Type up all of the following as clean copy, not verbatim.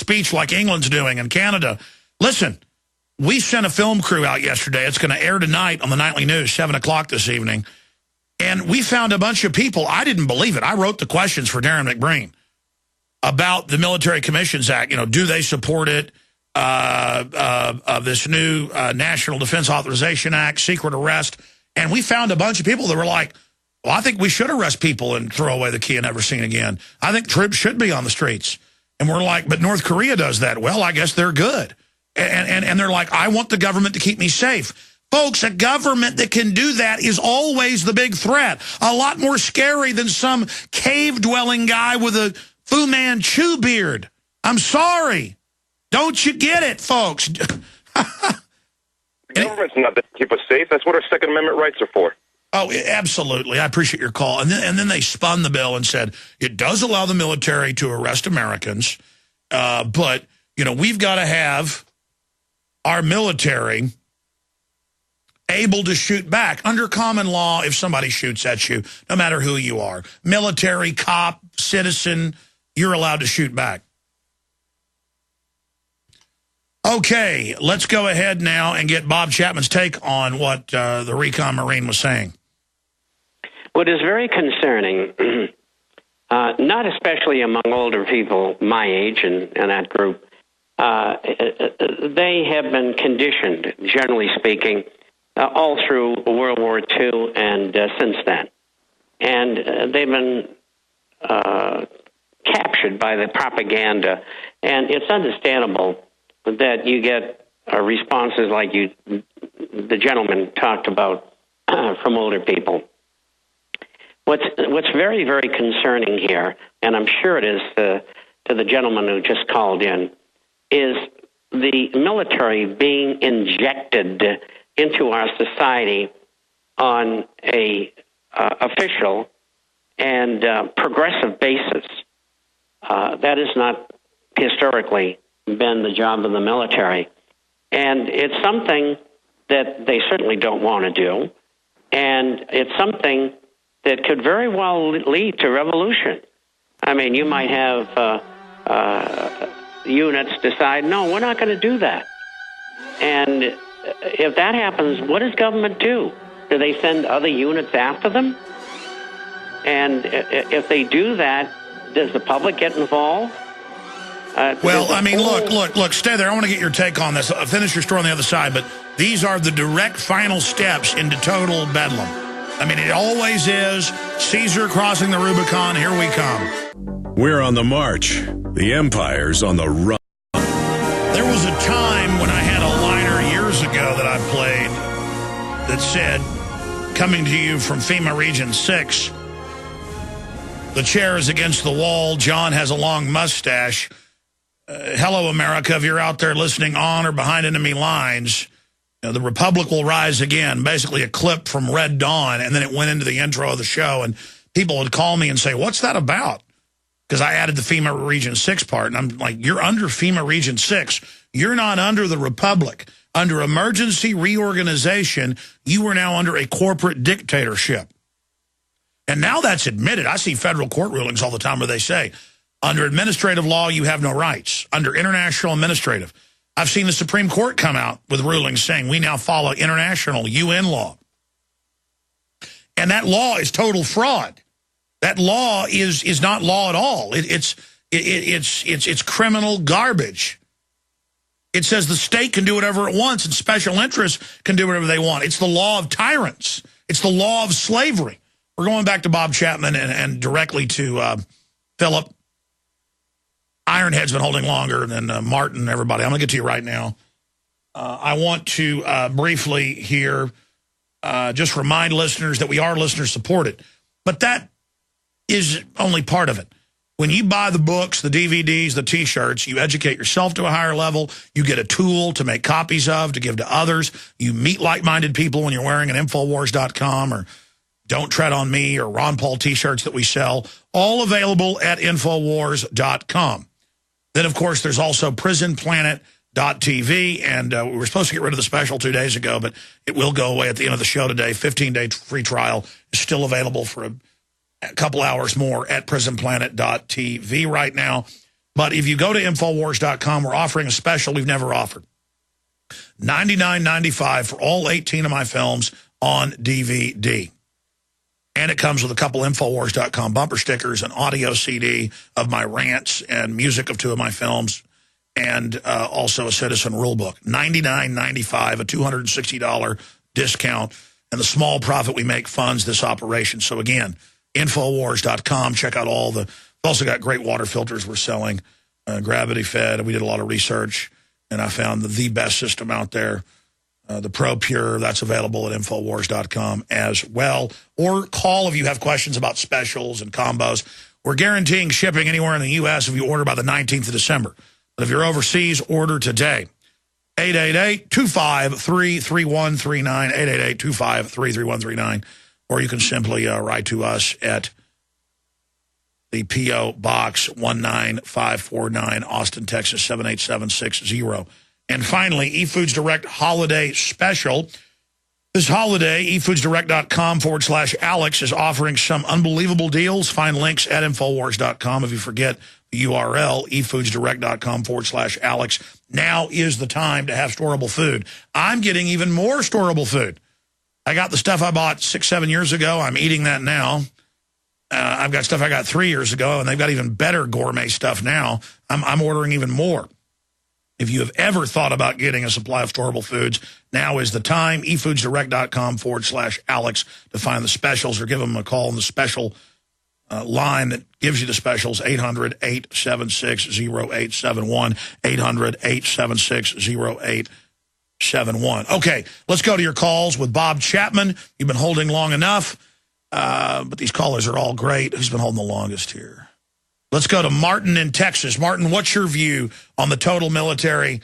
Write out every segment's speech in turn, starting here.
speech like England's doing and Canada. Listen, we sent a film crew out yesterday. It's going to air tonight on the Nightly News, 7 o'clock this evening. And we found a bunch of people. I didn't believe it. I wrote the questions for Darren McBreen about the Military Commissions Act. You know, do they support it? This new National Defense Authorization Act, secret arrest. And we found a bunch of people that were like, well, I think we should arrest people and throw away the key and never seen again. I think troops should be on the streets. And we're like, but North Korea does that. Well, I guess they're good. And they're like, I want the government to keep me safe. Folks, a government that can do that is always the big threat. A lot more scary than some cave-dwelling guy with a Fu Manchu beard. I'm sorry. Don't you get it, folks? The government's not there to keep us safe. That's what our Second Amendment rights are for. Oh, absolutely. I appreciate your call. And then they spun the bill and said, it does allow the military to arrest Americans, but, you know, we've got to have our military able to shoot back. Under common law, if somebody shoots at you, no matter who you are, military, cop, citizen, you're allowed to shoot back. Okay, let's go ahead now and get Bob Chapman's take on what the Recon Marine was saying. What is very concerning, not especially among older people my age and that group, they have been conditioned, generally speaking, all through World War II and since then. And they've been captured by the propaganda, and it's understandable that you get responses like the gentleman talked about from older people. What's very, very concerning here, and I'm sure it is to the gentleman who just called in, is the military being injected into our society on a official and progressive basis. That is not historically been the job of the military. And it's something that they certainly don't want to do. And it's something that could very well lead to revolution. I mean, you might have units decide, no, we're not going to do that. And if that happens, what does government do? Do they send other units after them? And if they do that, does the public get involved? Well, I mean, look, stay there. I want to get your take on this. I'll finish your story on the other side, but these are the direct final steps into total bedlam. I mean, it always is. Caesar crossing the Rubicon, here we come. We're on the march. The empire's on the run. There was a time when I had a liner years ago that I played that said, coming to you from FEMA Region 6, the chair is against the wall, John has a long mustache. Hello, America, if you're out there listening on or behind enemy lines, you know, the Republic will rise again, basically a clip from Red Dawn, and then it went into the intro of the show, and people would call me and say, what's that about? Because I added the FEMA Region 6 part, and I'm like, you're under FEMA Region 6. You're not under the Republic. Under emergency reorganization, you are now under a corporate dictatorship. And now that's admitted. I see federal court rulings all the time where they say, under administrative law, you have no rights. Under international administrative. I've seen the Supreme Court come out with rulings saying we now follow international UN law. And that law is total fraud. That law is not law at all. It's criminal garbage. It says the state can do whatever it wants and special interests can do whatever they want. It's the law of tyrants. It's the law of slavery. We're going back to Bob Chapman and directly to Philip. Ironhead's been holding longer than Martin and everybody. I'm going to get to you right now. I want to briefly here just remind listeners that we are listener-supported. But that is only part of it. When you buy the books, the DVDs, the T-shirts, you educate yourself to a higher level. You get a tool to make copies of, to give to others. You meet like-minded people when you're wearing an Infowars.com or Don't Tread on Me or Ron Paul T-shirts that we sell. All available at Infowars.com. Then, of course, there's also Prisonplanet.tv, and we were supposed to get rid of the special 2 days ago, but it will go away at the end of the show today. 15-day free trial is still available for a couple hours more at Prisonplanet.tv right now. But if you go to Infowars.com, we're offering a special we've never offered. $99.95 for all 18 of my films on DVD. And it comes with a couple Infowars.com bumper stickers, an audio CD of my rants and music of 2 of my films, and also a citizen rule book. $99.95, a $260 discount, and the small profit we make funds this operation. So again, Infowars.com, check out all the... We've also got great water filters we're selling, gravity fed, and we did a lot of research, and I found the best system out there. The Pro Pure, that's available at Infowars.com as well. Or call if you have questions about specials and combos. We're guaranteeing shipping anywhere in the U.S. if you order by the 19th of December. But if you're overseas, order today. 888-253-3139, 888-253-3139. Or you can simply write to us at the P.O. Box 19549, Austin, Texas 78760. And finally, eFoods Direct Holiday Special. This holiday, eFoodsDirect.com/Alex is offering some unbelievable deals. Find links at Infowars.com. If you forget the URL, eFoodsDirect.com/Alex. Now is the time to have storable food. I'm getting even more storable food. I got the stuff I bought 6-7 years ago. I'm eating that now. I've got stuff I got 3 years ago, and they've got even better gourmet stuff now. I'm ordering even more. If you have ever thought about getting a supply of storable foods, now is the time. eFoodsDirect.com/Alex to find the specials, or give them a call on the special line that gives you the specials, 800-876-0871, 800-876-0871. Okay, let's go to your calls with Bob Chapman. You've been holding long enough, but these callers are all great. Who's been holding the longest here? Let's go to Martin in Texas. Martin, what's your view on the total military,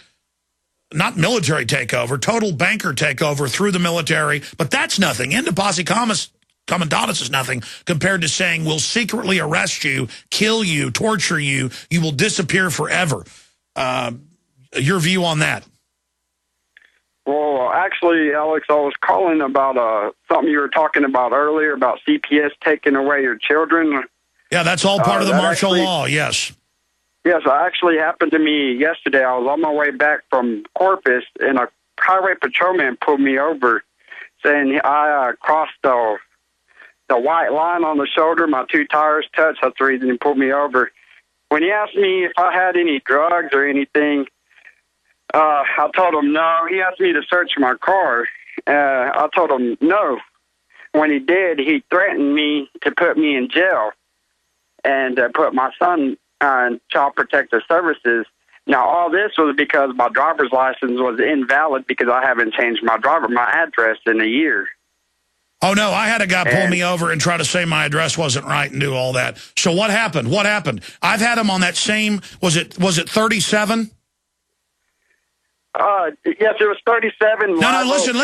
not military takeover, total banker takeover through the military? But that's nothing. Into posse comitatus is nothing compared to saying we'll secretly arrest you, kill you, torture you, you will disappear forever. Your view on that? Well, actually, Alex, I was calling about something you were talking about earlier about CPS taking away your children. Yeah, that's all part of the martial law, yes. Yes, it actually happened to me yesterday. I was on my way back from Corpus, and a highway patrolman pulled me over, saying I crossed the white line on the shoulder. My 2 tires touched. That's the reason he pulled me over. When he asked me if I had any drugs or anything, I told him no. He asked me to search my car. I told him no. When he did, he threatened me to put me in jail and put my son on Child Protective Services. Now, all this was because my driver's license was invalid because I haven't changed my address in a year. Oh, no, I had a guy pull me over and try to say my address wasn't right and do all that. So what happened? What happened? I've had him on that same, was it 37? Yes, it was 37. No, listen.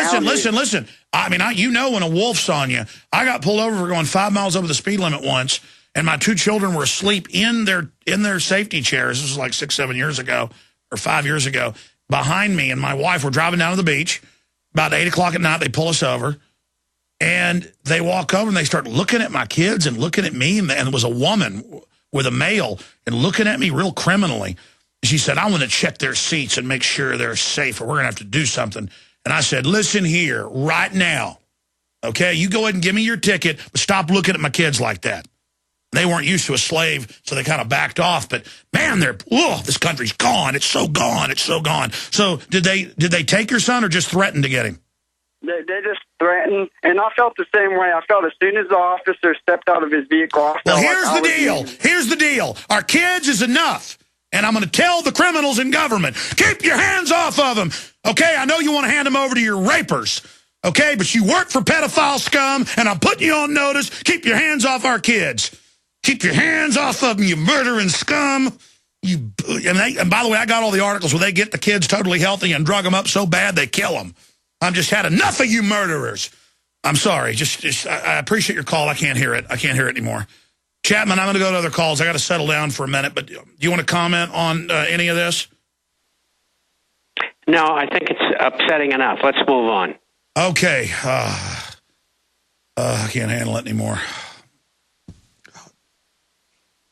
I mean, you know when a wolf's on you. I got pulled over for going 5 miles over the speed limit once, and my 2 children were asleep in their safety chairs. This was like 6-7 years ago or 5 years ago. Behind me and my wife were driving down to the beach. About 8 o'clock at night, they pull us over. And they walk over and they start looking at my kids and looking at me. And it was a woman with a male and looking at me real criminally. She said, I want to check their seats and make sure they're safe or we're going to have to do something. And I said, listen here, right now. Okay, you go ahead and give me your ticket, but stop looking at my kids like that. They weren't used to a slave, so they kind of backed off. But, man, this country's gone. It's so gone. It's so gone. So did they take your son or just threaten to get him? They just threatened, and I felt the same way. I felt as soon as the officer stepped out of his vehicle. Well, here's the deal. Here's the deal. Our kids is enough. And I'm going to tell the criminals in government, keep your hands off of them. Okay, I know you want to hand them over to your rapers. Okay, but you work for pedophile scum, and I'm putting you on notice. Keep your hands off our kids. Keep your hands off of them, you murdering scum. And by the way, I got all the articles where they get the kids totally healthy and drug them up so bad they kill them. I've just had enough of you murderers. I'm sorry. I appreciate your call. I can't hear it. I can't hear it anymore. Chapman, I'm going to go to other calls. I got to settle down for a minute. But do you want to comment on any of this? No, I think it's upsetting enough. Let's move on. Okay. I can't handle it anymore.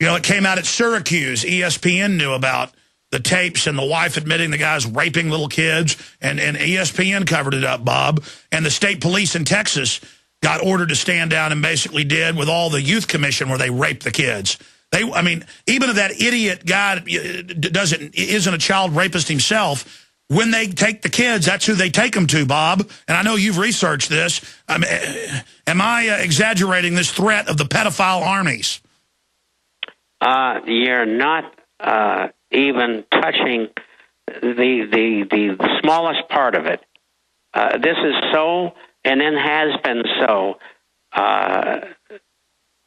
You know, it came out at Syracuse. ESPN knew about the tapes and the wife admitting the guy's raping little kids, and ESPN covered it up, Bob. And the state police in Texas got ordered to stand down and basically did with all the youth commission where they raped the kids. I mean, even if that idiot guy isn't a child rapist himself, when they take the kids, that's who they take them to, Bob. And I know you've researched this. Am I exaggerating this threat of the pedophile armies? You're not even touching the smallest part of it. This is so, and then has been so,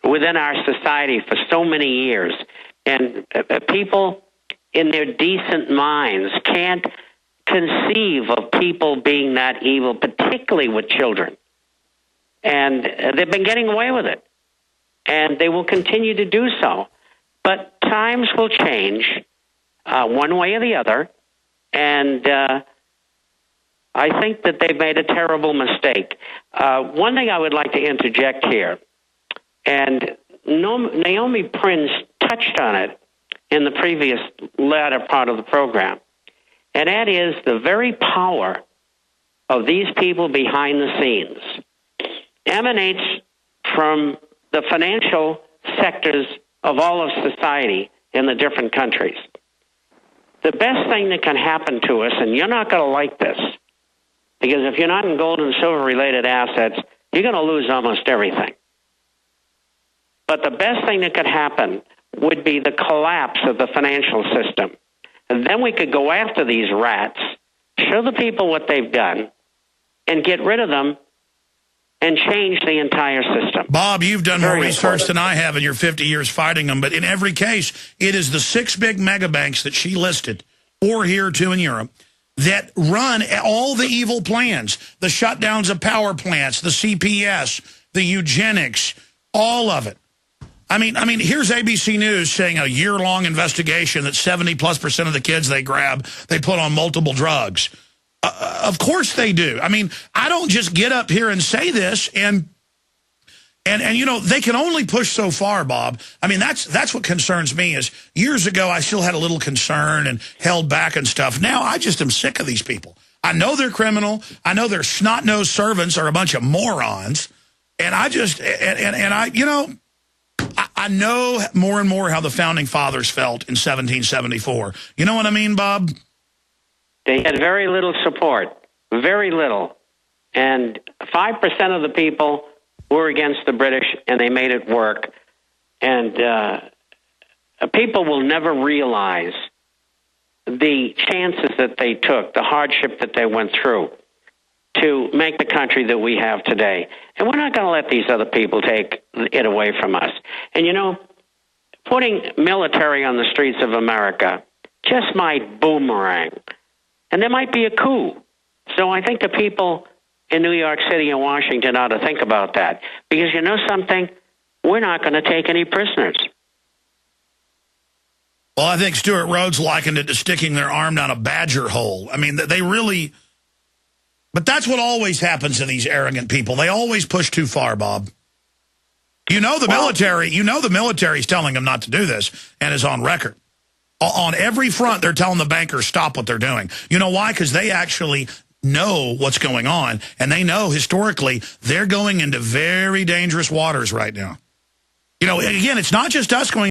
within our society for so many years. And people in their decent minds can't conceive of people being that evil, particularly with children. And they've been getting away with it. And they will continue to do so. But times will change one way or the other. And I think that they've made a terrible mistake. One thing I would like to interject here, and Nomi Prins touched on it in the previous latter part of the program, and that is the very power of these people behind the scenes emanates from the financial sectors of all of society in the different countries. The best thing that can happen to us, and you're not going to like this, because if you're not in gold and silver related assets, you're going to lose almost everything. But the best thing that could happen would be the collapse of the financial system. And then we could go after these rats, show the people what they've done, and get rid of them and change the entire system. Bob, you've done more research than I have in your 50 years fighting them, but in every case, it is the 6 big mega banks that she listed, 4 here, 2 in Europe, that run all the evil plans, the shutdowns of power plants, the CPS, the eugenics, all of it. I mean, here's ABC News saying a year-long investigation that 70+% of the kids they grab, they put on multiple drugs. Of course they do. I mean, I don't just get up here and say this, and you know, they can only push so far, Bob. I mean, that's what concerns me. Is years ago I still had a little concern and held back and stuff. Now I just am sick of these people. I know they're criminal. I know their snot-nosed servants are a bunch of morons, and I just you know, I know more and more how the Founding Fathers felt in 1774. You know what I mean, Bob? They had very little support, very little. And 5% of the people were against the British, and they made it work. And people will never realize the chances that they took, the hardship that they went through to make the country that we have today. And we're not going to let these other people take it away from us. And, you know, putting military on the streets of America just might boomerang. And there might be a coup. So I think the people in New York City and Washington ought to think about that. Because you know something? We're not going to take any prisoners. Well, I think Stuart Rhodes likened it to sticking their arm down a badger hole. I mean, they really... But that's what always happens to these arrogant people. They always push too far, Bob. You know the military is telling them not to do this and is on record. On every front, they're telling the bankers stop what they're doing. You know why? Because they actually know what's going on, and they know historically they're going into very dangerous waters right now. You know, again, it's not just us going